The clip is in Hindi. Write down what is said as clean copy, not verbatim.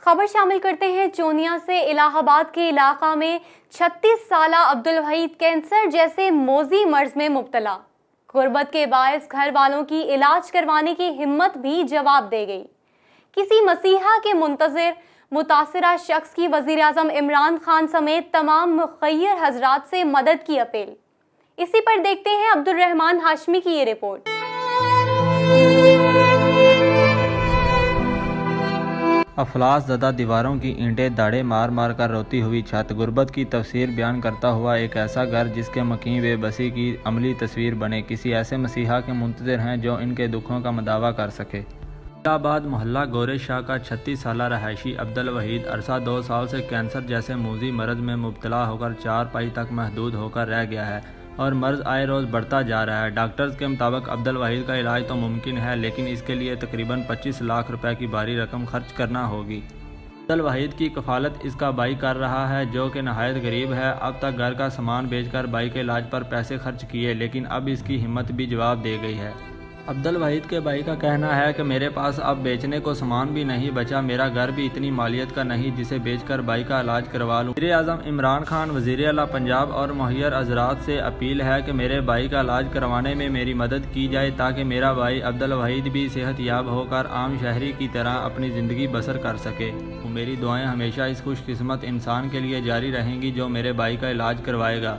खबर शामिल करते हैं चोनिया से। इलाहाबाद के इलाका में 36 साला अब्दुल वहीद कैंसर जैसे मोजी मर्ज में मुब्तला। गुर्बत के बायस घर वालों की इलाज करवाने की हिम्मत भी जवाब दे गई। किसी मसीहा के मुंतजिर मुतासिरा शख्स की वजीर आजम इमरान खान समेत तमाम मुखय्यर हजरात से मदद की अपील। इसी पर देखते हैं अब्दुल रहमान हाशमी की ये रिपोर्ट। अफलास ज़दा दीवारों की ईंटें दाड़े मार मार कर रोती हुई छत, गुर्बत की तस्वीर बयान करता हुआ एक ऐसा घर जिसके मकीन बेबसी की अमली तस्वीर बने। किसी ऐसे मसीहा के मुंतज़िर हैं जो इनके दुखों का मदावा कर सके। इलाहाबाद मोहल्ला गोरे शाह का 36 साला रहायशी अब्दुल वहीद अरसा 2 साल से कैंसर जैसे मूजी मर्ज में मुब्तला होकर 4 पाई तक महदूद होकर रह गया है और मर्ज आए रोज़ बढ़ता जा रहा है। डॉक्टर्स के मुताबिक अब्दुल वहीद का इलाज तो मुमकिन है, लेकिन इसके लिए तकरीबन 25 लाख रुपए की भारी रकम खर्च करना होगी। अब्दुल वहीद की कफालत इसका भाई कर रहा है, जो कि नहायत गरीब है। अब तक घर का सामान बेचकर भाई के इलाज पर पैसे खर्च किए, लेकिन अब इसकी हिम्मत भी जवाब दे गई है। अब्दुल वहीद के भाई का कहना है कि मेरे पास अब बेचने को सामान भी नहीं बचा, मेरा घर भी इतनी मालियत का नहीं जिसे बेचकर भाई का इलाज करवा लूँ। वज़ीर आज़म इमरान खान, वज़ीर आला पंजाब और मुखय्यर हज़रात से अपील है कि मेरे भाई का इलाज करवाने में मेरी मदद की जाए, ताकि मेरा भाई अब्दुल वहीद भी सेहतयाब होकर आम शहरी की तरह अपनी ज़िंदगी बसर कर सके। मेरी दुआएँ हमेशा इस खुशकिस्मत इंसान के लिए जारी रहेंगी जो मेरे भाई का इलाज करवाएगा।